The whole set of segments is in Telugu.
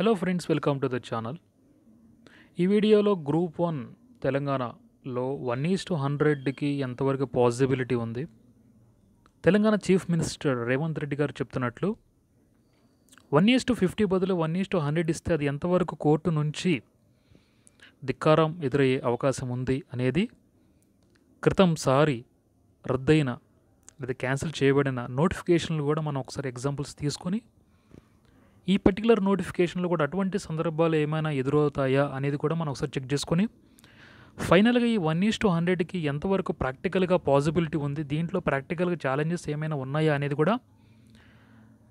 Hello friends, welcome to the channel. ఈ వీడియోలో గ్రూప్ 1 తెలంగాణలో 1:100కి ఎంతవరకు పాసిబిలిటీ ఉంది? తెలంగాణ చీఫ్ మినిస్టర్ రేవంత్ రెడ్డి గారు చెప్తున్నట్లు 1:50 బదులు 1:100 ఇస్తే అది ఎంతవరకు కోర్టు నుంచి ధిక్కారం ఎదురయ్యే అవకాశం ఉంది అనేది క్రితంసారి రద్దయిన లేదా క్యాన్సిల్ చేయబడిన నోటిఫికేషన్లు కూడా మనం ఒకసారి ఎగ్జాంపుల్స్ తీసుకొని ఈ పర్టికులర్ నోటిఫికేషన్లో కూడా అటువంటి సందర్భాలు ఏమైనా ఎదురవుతాయా అనేది కూడా మనం ఒకసారి చెక్ చేసుకొని ఫైనల్గా ఈ 1:100కి ఎంతవరకు ప్రాక్టికల్గా పాసిబిలిటీ ఉంది, దీంట్లో ప్రాక్టికల్గా ఛాలెంజెస్ ఏమైనా ఉన్నాయా అనేది కూడా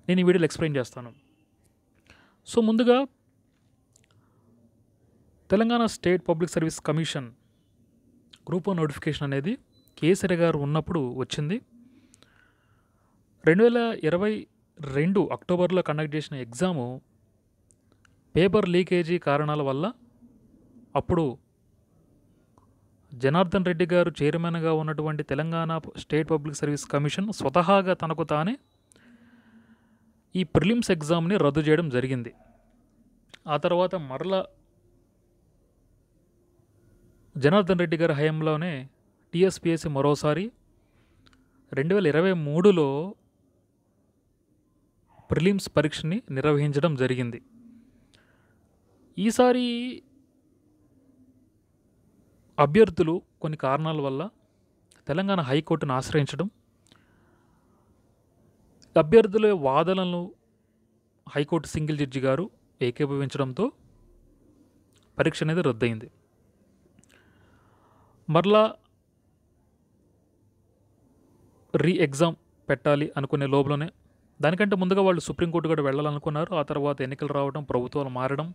నేను ఈ వీడియోలో ఎక్స్ప్లెయిన్ చేస్తాను. సో ముందుగా Telangana state public service commission group 1 notification అనేది కేసీఆర్ గారు ఉన్నప్పుడు వచ్చింది. 2022 అక్టోబర్లో కండక్ట్ చేసిన ఎగ్జాము పేపర్ లీకేజీ కారణాల వల్ల అప్పుడు జనార్దన్ రెడ్డి గారు చైర్మన్గా ఉన్నటువంటి Telangana state public service commission స్వతహాగా తనకు తానే ఈ ప్రిలిమ్స్ ఎగ్జామ్ని రద్దు చేయడం జరిగింది. ఆ తర్వాత మరలా జనార్దన్ రెడ్డి గారి హయాంలోనే టీఎస్పీఎస్సీ మరోసారి 2023లో ప్రిలిమ్స్ పరీక్షని నిర్వహించడం జరిగింది. ఈసారి అభ్యర్థులు కొన్ని కారణాల వల్ల తెలంగాణ హైకోర్టును ఆశ్రయించడం, అభ్యర్థుల వాదనలను హైకోర్టు సింగిల్ జడ్జి గారు ఏకీభవించడంతో పరీక్ష అనేది రద్దయింది. మరలా ఎగ్జామ్ పెట్టాలి అనుకునే లోపలనే, దానికంటే ముందుగా వాళ్ళు సుప్రీంకోర్టు కూడా వెళ్ళాలనుకున్నారు. ఆ తర్వాత ఎన్నికలు రావడం, ప్రభుత్వాలు మారడం,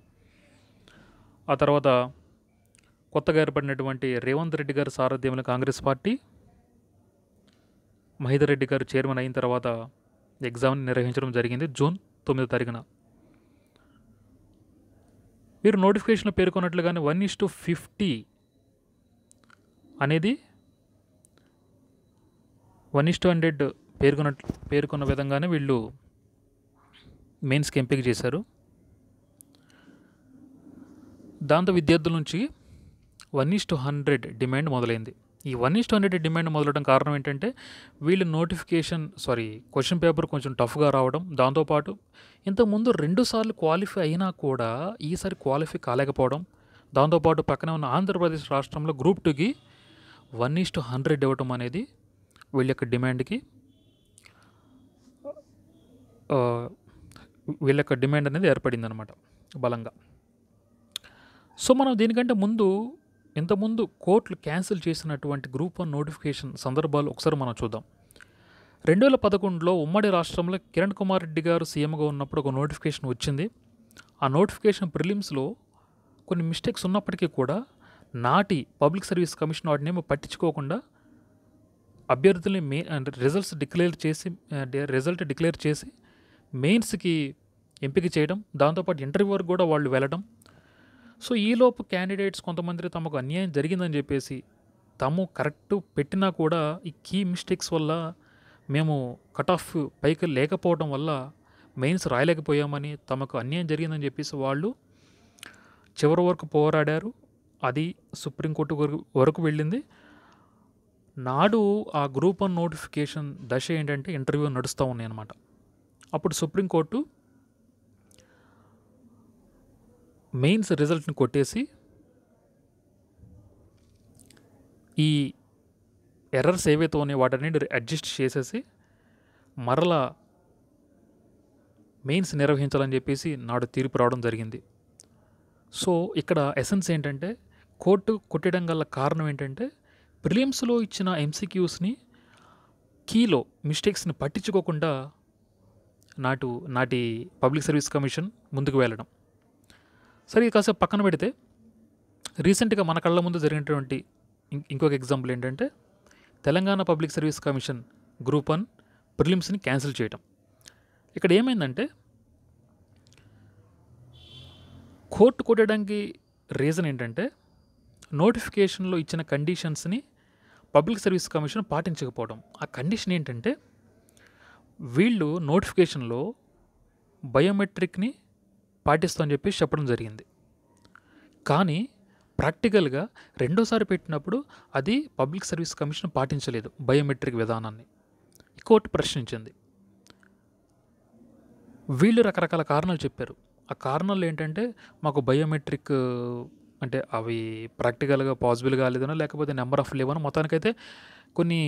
ఆ తర్వాత కొత్తగా ఏర్పడినటువంటి రేవంత్ రెడ్డి గారి సారథ్యంలో కాంగ్రెస్ పార్టీ, మహేందర్ రెడ్డి గారు చైర్మన్ అయిన తర్వాత ఎగ్జామ్ని నిర్వహించడం జరిగింది జూన్ 9వ తారీఖున. వీరు నోటిఫికేషన్లో పేర్కొన్నట్లుగానే 1:50 అనేది 1:100 పేర్కొన్న విధంగానే వీళ్ళు మెయిన్స్కి ఎంపిక చేశారు. దాంతో విద్యార్థుల నుంచి 1:100 డిమాండ్ మొదలైంది. ఈ 1:100 డిమాండ్ మొదలవడం కారణం ఏంటంటే వీళ్ళు క్వశ్చన్ పేపర్ కొంచెం టఫ్గా రావడం, దాంతోపాటు ఇంతకుముందు 2 సార్లు క్వాలిఫై అయినా కూడా ఈసారి క్వాలిఫై కాలేకపోవడం, దాంతోపాటు పక్కనే ఉన్న ఆంధ్రప్రదేశ్ రాష్ట్రంలో గ్రూప్ 2కి 1:100 ఇవ్వటం అనేది వీళ్ళ యొక్క డిమాండ్ అనేది ఏర్పడింది అనమాట బలంగా. సో మనం దీనికంటే ఇంతకుముందు కోర్టులు క్యాన్సిల్ చేసినటువంటి గ్రూప్ 1 నోటిఫికేషన్ సందర్భాలు ఒకసారి మనం చూద్దాం. 2011లో ఉమ్మడి రాష్ట్రంలో కిరణ్ కుమార్ రెడ్డి గారు సీఎంగా ఉన్నప్పుడు ఒక నోటిఫికేషన్ వచ్చింది. ఆ నోటిఫికేషన్ ప్రిలిమ్స్లో కొన్ని మిస్టేక్స్ ఉన్నప్పటికీ కూడా నాటి పబ్లిక్ సర్వీస్ కమిషన్ వాటిని ఏమో పట్టించుకోకుండా అభ్యర్థుల్ని రిజల్ట్ డిక్లేర్ చేసి మెయిన్స్కి ఎంపిక చేయడం, దాంతోపాటు ఇంటర్వ్యూ వరకు కూడా వాళ్ళు వెళ్ళడం. సో ఈలోపు క్యాండిడేట్స్ కొంతమంది తమకు అన్యాయం జరిగిందని చెప్పేసి తాము కరెక్ట్ పెట్టినా కూడా ఈ కీ మిస్టేక్స్ వల్ల మేము కట్ ఆఫ్ పైకి లేకపోవడం వల్ల మెయిన్స్ రాయలేకపోయామని, తమకు అన్యాయం జరిగిందని చెప్పేసి వాళ్ళు చివరి వరకు పోరాడారు. అది సుప్రీంకోర్టు వరకు వెళ్ళింది. నాడు ఆ గ్రూప్ 1 నోటిఫికేషన్ దశ ఏంటంటే ఇంటర్వ్యూ నడుస్తూ ఉన్నాయి అన్నమాట. అప్పుడు సుప్రీంకోర్టు మెయిన్స్ రిజల్ట్ని కొట్టేసి ఈ ఎర్రర్స్ ఏవైతే ఉన్నాయో వాటిని అడ్జస్ట్ చేసేసి మరలా మెయిన్స్ నిర్వహించాలని చెప్పేసి నాడు తీర్పు రావడం జరిగింది. సో ఇక్కడ ఎసెన్స్ ఏంటంటే కోర్టు కొట్టడం గల కారణం ఏంటంటే ప్రిలిమ్స్లో ఇచ్చిన ఎంసీక్యూస్ని కీలో మిస్టేక్స్ని పట్టించుకోకుండా నాటి పబ్లిక్ సర్వీస్ కమిషన్ ముందుకు వెళ్ళడం. సరే, ఇది కాసేపు పక్కన పెడితే రీసెంట్గా మన కళ్ళ ముందు జరిగినటువంటి ఇంకొక ఎగ్జాంపుల్ ఏంటంటే Telangana public service commission group 1 ప్రిలిమ్స్ని క్యాన్సిల్ చేయడం. ఇక్కడ ఏమైందంటే కోర్టు కొట్టడానికి రీజన్ ఏంటంటే నోటిఫికేషన్లో ఇచ్చిన కండిషన్స్ని పబ్లిక్ సర్వీస్ కమిషన్ పాటించకపోవడం. ఆ కండిషన్ ఏంటంటే వీళ్ళు నోటిఫికేషన్లో బయోమెట్రిక్ని పాటిస్తామని చెప్పేసి చెప్పడం జరిగింది. కానీ ప్రాక్టికల్గా రెండోసారి పెట్టినప్పుడు అది పబ్లిక్ సర్వీస్ కమిషన్ పాటించలేదు బయోమెట్రిక్ విధానాన్ని. కోర్టు ప్రశ్నించింది. వీళ్ళు రకరకాల కారణాలు చెప్పారు. ఆ కారణాలు ఏంటంటే మాకు బయోమెట్రిక్ అంటే అవి ప్రాక్టికల్గా పాసిబుల్ కాలేదనో లేకపోతే నెంబర్ ఆఫ్ లేవనో మొత్తానికైతే కొన్ని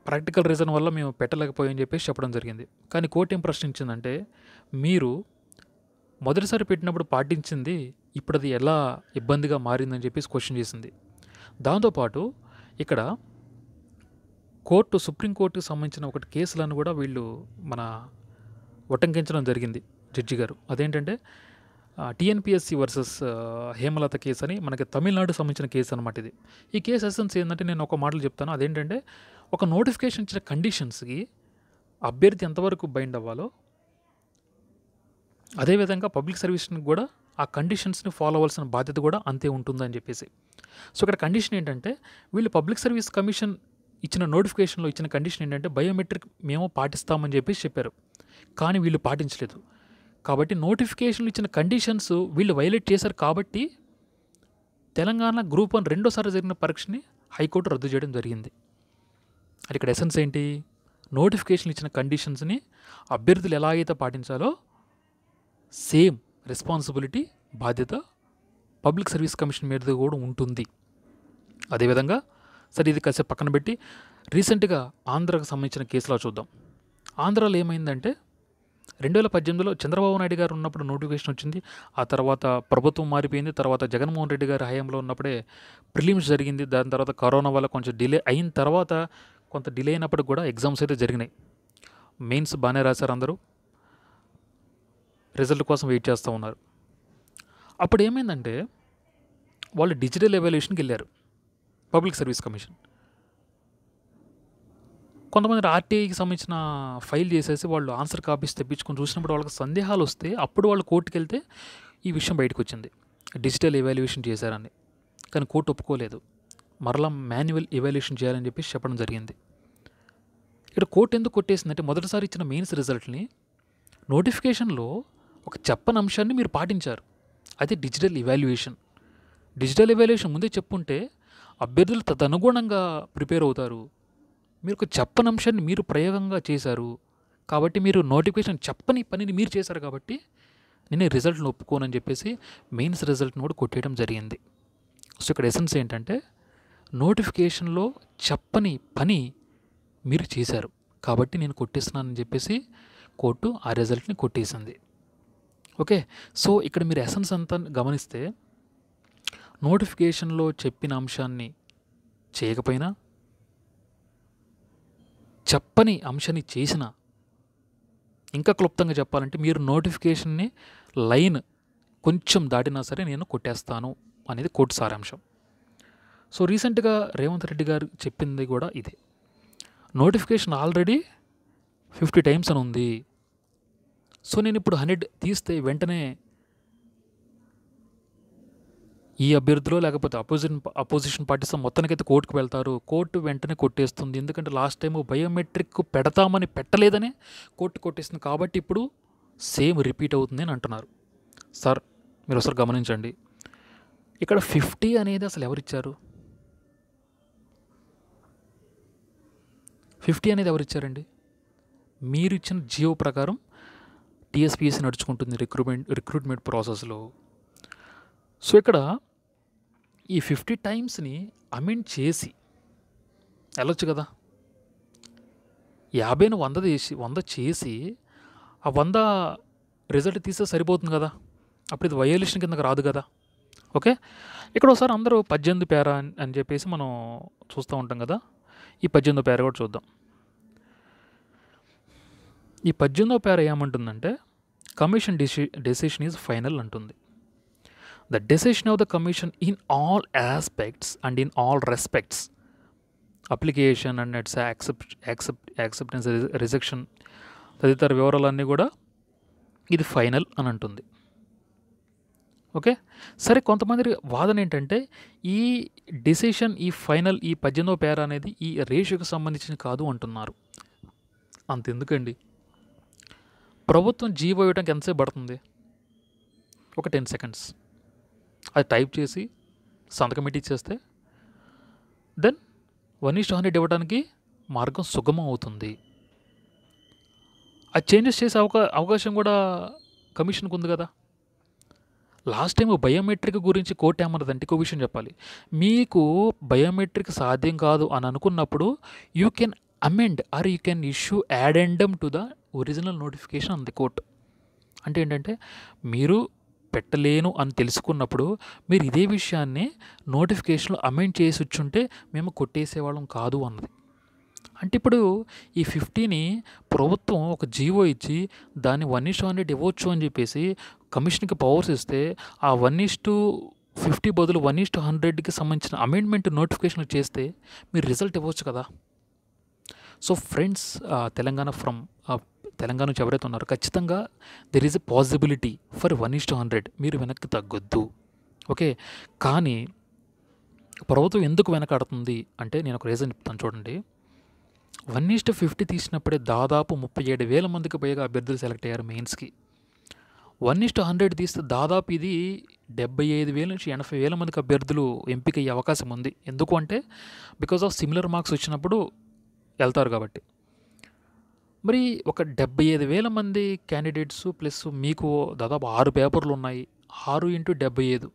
ప్రాక్టికల్ రీజన్ వల్ల మేము పెట్టలేకపోయామని చెప్పేసి చెప్పడం జరిగింది. కానీ కోర్టు ఏం ప్రశ్నించిందంటే మీరు మొదటిసారి పెట్టినప్పుడు పాటించింది ఇప్పుడు అది ఎలా ఇబ్బందిగా మారిందని చెప్పేసి క్వశ్చన్ చేసింది. దాంతోపాటు ఇక్కడ సుప్రీంకోర్టుకు సంబంధించిన ఒకటి కేసులను కూడా వీళ్ళు ఉటంకించడం జరిగింది జడ్జి గారు. అదేంటంటే టీఎన్పిఎస్సి వర్సెస్ హేమలత కేసు అని మనకి తమిళనాడు సంబంధించిన కేసు అనమాట ఇది. ఈ కేసు ఎసెన్స్ ఏంటంటే నేను ఒక మాటలు చెప్తాను. అదేంటంటే ఒక నోటిఫికేషన్ ఇచ్చిన కండిషన్స్కి అభ్యర్థి ఎంతవరకు బైండ్ అవ్వాలో అదేవిధంగా పబ్లిక్ సర్వీస్ని కూడా ఆ కండిషన్స్ని ఫాలో అవ్వాల్సిన బాధ్యత కూడా అంతే ఉంటుందని చెప్పేసి. సో ఇక్కడ కండిషన్ ఏంటంటే వీళ్ళు పబ్లిక్ సర్వీస్ కమిషన్ ఇచ్చిన నోటిఫికేషన్లో ఇచ్చిన కండిషన్ ఏంటంటే బయోమెట్రిక్ మేము పాటిస్తామని చెప్పేసి చెప్పారు. కానీ వీళ్ళు పాటించలేదు. కాబట్టి నోటిఫికేషన్లు ఇచ్చిన కండిషన్స్ వీళ్ళు వైలేట్ చేశారు. కాబట్టి తెలంగాణ గ్రూప్ 1 రెండోసారి జరిగిన పరీక్షని హైకోర్టు రద్దు చేయడం జరిగింది. అది ఇక్కడ ఎసెన్స్ ఏంటి? నోటిఫికేషన్ ఇచ్చిన కండిషన్స్ని అభ్యర్థులు ఎలా అయితే పాటించాలో సేమ్ రెస్పాన్సిబిలిటీ బాధ్యత పబ్లిక్ సర్వీస్ కమిషన్ మీద కూడా ఉంటుంది. అదేవిధంగా సరే ఇది కాసేపు పక్కన పెట్టి రీసెంట్గా ఆంధ్రాకు సంబంధించిన కేసులో చూద్దాం. ఆంధ్రాలో ఏమైందంటే 2018లో చంద్రబాబు నాయుడు గారు ఉన్నప్పుడు నోటిఫికేషన్ వచ్చింది. ఆ తర్వాత ప్రభుత్వం మారిపోయింది. తర్వాత జగన్మోహన్ రెడ్డి గారి హయాంలో ఉన్నప్పుడే ప్రిలిమ్స్ జరిగింది. దాని తర్వాత కరోనా వల్ల కొంచెం డిలే అయిన తర్వాత కొంత డిలే అయినప్పటికి కూడా ఎగ్జామ్స్ అయితే జరిగినాయి. మెయిన్స్ బాగానే రాశారు అందరూ. రిజల్ట్ కోసం వెయిట్ చేస్తూ ఉన్నారు. అప్పుడు ఏమైందంటే వాళ్ళు డిజిటల్ ఎవాల్యుయేషన్కి వెళ్ళారు పబ్లిక్ సర్వీస్ కమిషన్. కొంతమంది ఆర్టీఐకి సంబంధించిన ఫైల్ చేసేసి వాళ్ళు ఆన్సర్ కాపీస్ తెప్పించుకొని చూసినప్పుడు వాళ్ళకి సందేహాలు వస్తే అప్పుడు వాళ్ళు కోర్టుకు వెళ్తే ఈ విషయం బయటకు వచ్చింది, డిజిటల్ ఎవాల్యుయేషన్ చేశారని. కానీ కోర్టు ఒప్పుకోలేదు, మరలా మాన్యువల్ ఎవాల్యుయేషన్ చేయాలని చెప్పి చెప్పడం జరిగింది. ఇక్కడ కోర్టు ఎందుకు కొట్టేసిందంటే మొదటిసారి ఇచ్చిన మెయిన్స్ రిజల్ట్ని నోటిఫికేషన్లో ఒక చెప్పని అంశాన్ని మీరు పాటించారు, అది డిజిటల్ ఎవాల్యుయేషన్. డిజిటల్ ఎవాల్యుయేషన్ ముందే చెప్పుంటే అభ్యర్థులు తదనుగుణంగా ప్రిపేర్ అవుతారు. మీరు ఒక చెప్పని అంశాన్ని మీరు ప్రయోగంగా చేశారు కాబట్టి మీరు నోటిఫికేషన్ చెప్పని పనిని మీరు చేశారు కాబట్టి నేను ఈ రిజల్ట్ని ఒప్పుకోనని చెప్పేసి మెయిన్స్ రిజల్ట్ని కూడా కొట్టేయడం జరిగింది. సో ఇక్కడ ఎసెన్స్ ఏంటంటే నోటిఫికేషన్లో చెప్పని పని మీరు చేశారు కాబట్టి నేను కొట్టేస్తున్నానని చెప్పేసి కోర్టు ఆ రిజల్ట్ని కొట్టేసింది. ఓకే, సో ఇక్కడ మీరు ఎసెన్స్ అంతా గమనిస్తే నోటిఫికేషన్లో చెప్పిన అంశాన్ని చేయకపోయినా చెప్పని అంశాన్ని చేసిన, ఇంకా క్లుప్తంగా చెప్పాలంటే మీరు నోటిఫికేషన్ని లైన్ కొంచెం దాటినా సరే నేను కొట్టేస్తాను అనేది కోర్టు సారాంశం. సో రీసెంట్గా రేవంత్ రెడ్డి గారు చెప్పింది కూడా ఇదే. నోటిఫికేషన్ ఆల్రెడీ 50 టైమ్స్ అని ఉంది. సో నేను ఇప్పుడు 100 తీస్తే వెంటనే ఈ అభ్యర్థులు లేకపోతే అపోజిషన్ పార్టీస్ మొత్తానికైతే కోర్టుకు వెళ్తారు, కోర్టు వెంటనే కొట్టేస్తుంది. ఎందుకంటే లాస్ట్ టైం బయోమెట్రిక్ పెడతామని పెట్టలేదనే కోర్టు కొట్టేస్తుంది కాబట్టి ఇప్పుడు సేమ్ రిపీట్ అవుతుంది అని అంటున్నారు. సార్ మీరు ఒకసారి గమనించండి, ఇక్కడ 50 అనేది అసలు ఎవరిచ్చారు? 50 అనేది ఎవరిచ్చారండి? మీరు ఇచ్చిన జియో ప్రకారం టీఎస్పీఎస్సీ నడుచుకుంటుంది రిక్రూట్మెంట్ ప్రాసెస్లో. సో ఇక్కడ ఈ 50 టైమ్స్ని అమెండ్ చేసి వెళ్ళొచ్చు కదా. 50ను 100 చేసి ఆ 100 రిజల్ట్ తీస్తే సరిపోతుంది కదా. అప్పుడు ఇది వయోలేషన్ కిందకి రాదు కదా. ఓకే, ఇక్కడ ఒకసారి అందరూ 18 పేరా అని చెప్పేసి మనం చూస్తూ ఉంటాం కదా. ఈ 18వ పేరా కూడా చూద్దాం. ఈ 18వ పేరా ఏమంటుందంటే కమిషన్ డెసిషన్ ఈజ్ ఫైనల్ అంటుంది. The decision of the commission in all aspects and in all respects, application and its acceptance rejection తదితర వివరాలన్నీ కూడా ఇది ఫైనల్ అని అంటుంది. ఓకే, సరే కొంతమంది వాదన ఏంటంటే ఈ డెసిషన్, ఈ ఫైనల్, ఈ 18వ పేరా అనేది ఈ రేషియోకి సంబంధించింది కాదు అంటున్నారు. అంతెందుకండి, ప్రభుత్వం జీవో ఇవ్వడానికి ఎంతసేపు పడుతుంది? ఒక 10 సెకండ్స్ అది టైప్ చేసి సంతకం పెట్టి ఇచ్చేస్తే దెన్ 1:100 ఇవ్వడానికి మార్గం సుగమం అవుతుంది. అది చేంజెస్ చేసే అవకాశం కూడా కమిషన్కి ఉంది కదా. లాస్ట్ టైం బయోమెట్రిక్ గురించి కోర్టు ఏమన్నదంటే ఇంకో విషయం చెప్పాలి. మీకు బయోమెట్రిక్ సాధ్యం కాదు అని అనుకున్నప్పుడు you can amend or you can issue addendum to the original notification అంది కోర్టు. అంటే ఏంటంటే మీరు పెట్టలేను అని తెలుసుకున్నప్పుడు మీరు ఇదే విషయాన్ని నోటిఫికేషన్లో అమెండ్ చేసి వచ్చుంటే మేము కొట్టేసేవాళ్ళం కాదు అన్నది. అంటే ఇప్పుడు ఈ 50ని ప్రభుత్వం ఒక జీవో ఇచ్చి దాన్ని 1:100 ఇవ్వచ్చు అని చెప్పేసి కమిషన్కి పవర్స్ ఇస్తే ఆ 1:50 బదులు 1:100కి సంబంధించిన అమెండ్మెంట్ నోటిఫికేషన్ చేస్తే మీరు రిజల్ట్ ఇవ్వచ్చు కదా. సో ఫ్రెండ్స్, తెలంగాణ నుంచి ఎవరైతే ఉన్నారో ఖచ్చితంగా there is a possibility for 1:100. మీరు వెనక్కి తగ్గొద్దు. ఓకే, కానీ ప్రభుత్వం ఎందుకు వెనకాడుతుంది అంటే నేను ఒక రీజన్ చెప్తాను చూడండి. 1:50 తీసినప్పుడే దాదాపు 37,000 మందికి పైగా అభ్యర్థులు సెలెక్ట్ అయ్యారు మెయిన్స్కి. 1:100 తీస్తే దాదాపు ఇది 75,000 నుంచి 80,000 మందికి అభ్యర్థులు ఎంపిక అయ్యే అవకాశం ఉంది. ఎందుకు అంటే బికాజ్ ఆఫ్ సిమిలర్ మార్క్స్ వచ్చినప్పుడు వెళ్తారు కాబట్టి. మరి ఒక 75,000 మంది క్యాండిడేట్స్ ప్లస్ మీకు దాదాపు 6 పేపర్లు ఉన్నాయి. 6 × 75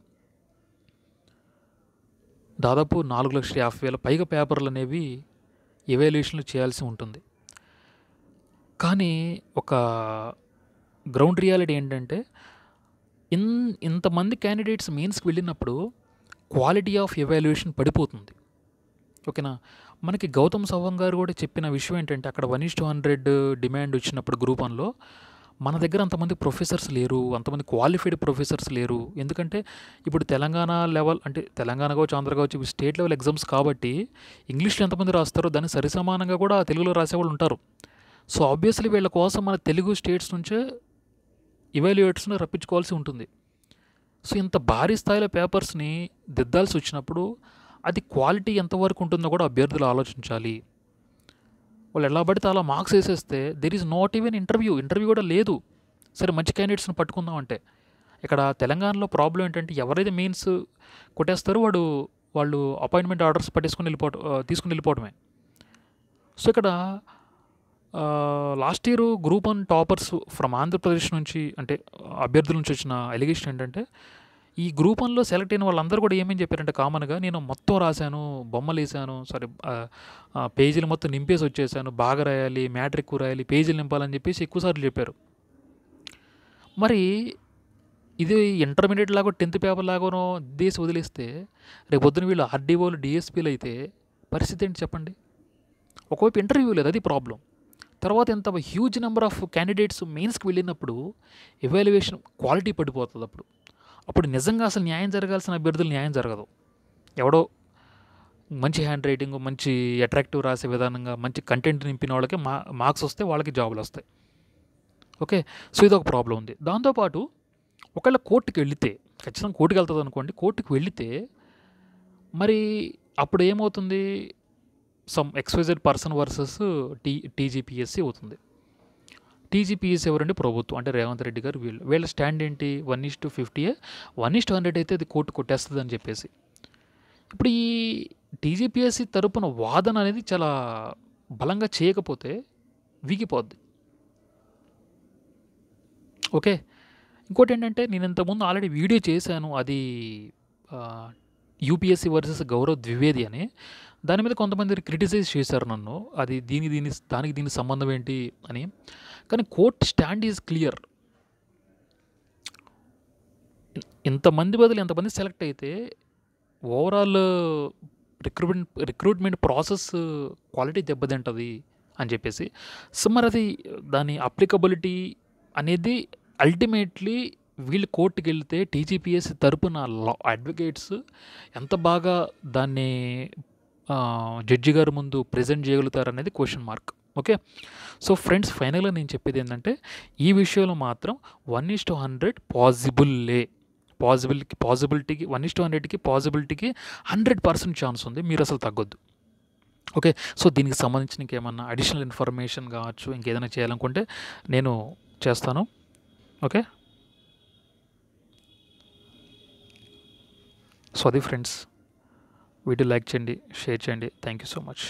దాదాపు 4,50,000 పైగా పేపర్లు అనేవి ఎవాల్యుయేషన్లు చేయాల్సి ఉంటుంది. కానీ ఒక గ్రౌండ్ రియాలిటీ ఏంటంటే ఇంతమంది క్యాండిడేట్స్ మెయిన్స్కి వెళ్ళినప్పుడు క్వాలిటీ ఆఫ్ ఎవాల్యుయేషన్ పడిపోతుంది. ఓకేనా. మనకి గౌతమ్ సవాంగ్ గారు కూడా చెప్పిన విషయం ఏంటంటే అక్కడ 1:100 డిమాండ్ వచ్చినప్పుడు గ్రూప్ 1లో మన దగ్గర అంతమంది ప్రొఫెసర్స్ లేరు, అంతమంది క్వాలిఫైడ్ ప్రొఫెసర్స్ లేరు. ఎందుకంటే ఇప్పుడు తెలంగాణ లెవెల్ అంటే తెలంగాణ కావచ్చు, ఆంధ్ర కావచ్చు, ఇవి స్టేట్ లెవెల్ ఎగ్జామ్స్ కాబట్టి ఇంగ్లీష్లో ఎంతమంది రాస్తారో దాన్ని సరిసమానంగా కూడా తెలుగులో రాసేవాళ్ళు ఉంటారు. సో ఆబ్వియస్లీ వీళ్ళ కోసం మన తెలుగు స్టేట్స్ నుంచే ఇవాల్యుయేటర్స్ని రప్పించుకోవాల్సి ఉంటుంది. సో ఇంత భారీ స్థాయిలో పేపర్స్ని దిద్దాల్సి వచ్చినప్పుడు అది క్వాలిటీ ఎంతవరకు ఉంటుందో కూడా అభ్యర్థులు ఆలోచించాలి. వాళ్ళు ఎలా పడితే అలా మార్క్స్ వేసేస్తే there is not even interview కూడా లేదు. సరే మంచి క్యాండిడేట్స్ని పట్టుకుందాం అంటే ఇక్కడ తెలంగాణలో ప్రాబ్లం ఏంటంటే ఎవరైతే మెయిన్స్ కొట్టేస్తారో వాళ్ళు అపాయింట్మెంట్ ఆర్డర్స్ తీసుకుని వెళ్ళిపోవడమే. సో ఇక్కడ last year group 1 toppers from Andhra Pradesh నుంచి అంటే అభ్యర్థుల నుంచి వచ్చిన ఎలిగేషన్ ఏంటంటే ఈ గ్రూప్ 1లో సెలెక్ట్ అయిన వాళ్ళందరూ కూడా ఏమేమి చెప్పారంటే కామన్గా నేను మొత్తం రాశాను, బొమ్మలు వేసాను, పేజీలు మొత్తం నింపేసి వచ్చేసాను, బాగా రాయాలి, మ్యాటర్ ఎక్కువ రాయాలి, పేజీలు నింపాలని చెప్పేసి ఎక్కువసార్లు చెప్పారు. మరి ఇది ఇంటర్మీడియట్ లాగా 10th పేపర్ లాగానో దేశం వదిలేస్తే రేపు పొద్దున వీళ్ళు ఆర్డీఓలు డిఎస్పీలు అయితే పరిస్థితి ఏంటి చెప్పండి. ఒకవైపు ఇంటర్వ్యూ లేదు, అది ప్రాబ్లం. తర్వాత ఎంత హ్యూజ్ నెంబర్ ఆఫ్ క్యాండిడేట్స్ మెయిన్స్కి వెళ్ళినప్పుడు ఎవాల్యుయేషన్ క్వాలిటీ పడిపోతుంది. అప్పుడు నిజంగా అసలు న్యాయం జరగాల్సిన అభ్యర్థులు న్యాయం జరగదు. ఎవడో మంచి హ్యాండ్ రైటింగ్, మంచి అట్రాక్టివ్ రాసే విధానంగా మంచి కంటెంట్ నింపిన వాళ్ళకి మార్క్స్ వస్తే వాళ్ళకి జాబులు వస్తాయి. ఓకే, సో ఇది ఒక ప్రాబ్లం ఉంది. దాంతోపాటు ఒకవేళ కోర్టుకి వెళితే ఖచ్చితంగా కోర్టుకి వెళ్తుంది అనుకోండి, కోర్టుకి వెళితే మరి అప్పుడు ఏమవుతుంది, some XYZ person versus TGPSC అవుతుంది. టీజీపీఎస్సీ ఎవరండి? ప్రభుత్వం అంటే రేవంత్ రెడ్డి గారు. వీళ్ళ స్టాండ్ ఏంటి? 1:50, 1:100 అయితే అది కోర్టు కొట్టేస్తుంది అని చెప్పేసి. ఇప్పుడు ఈ టీజీపీఎస్సీ తరపున వాదన అనేది చాలా బలంగా చేయకపోతే వీగిపోద్ది. ఓకే, ఇంకోటి ఏంటంటే నేను ఇంతకుముందు ఆల్రెడీ వీడియో చేశాను, అది యూపీఎస్సీ వర్సెస్ గౌరవ్ ద్వివేది అని. దాని మీద కొంతమంది క్రిటిసైజ్ చేశారు నన్ను, అది దీనికి సంబంధం ఏంటి అని. కానీ కోర్ట్ స్టాండ్ ఈజ్ క్లియర్. ఇంతమంది బదులు ఎంతమంది సెలెక్ట్ అయితే ఓవరాల్ రిక్రూట్మెంట్ ప్రాసెస్ క్వాలిటీ దెబ్బతింటుంది అని చెప్పేసి. సో మరి అది దాని అప్లికబిలిటీ అనేది అల్టిమేట్లీ వీళ్ళు కోర్టుకి వెళ్తే టీజీపీఎస్సీ తరపున అడ్వకేట్స్ ఎంత బాగా దాన్ని జడ్జి గారి ముందు ప్రజెంట్ చేయగలుగుతారు అనేది question mark. Okay, so friends, ఫైనల్గా నేను చెప్పేది ఏంటంటే ఈ విషయంలో మాత్రం 1:100 పాసిబిలిటీకి 1:100కి పాసిబిలిటీకి 100% ఛాన్స్ ఉంది. మీరు అసలు తగ్గొద్దు. ఓకే, సో దీనికి సంబంధించి ఇంకేమన్నా అడిషనల్ ఇన్ఫర్మేషన్ కావచ్చు, ఇంకేదైనా చేయాలనుకుంటే నేను చేస్తాను. ఓకే. సో అది ఫ్రెండ్స్, వీడియో లైక్ చేయండి, షేర్ చేయండి. Thank you so much.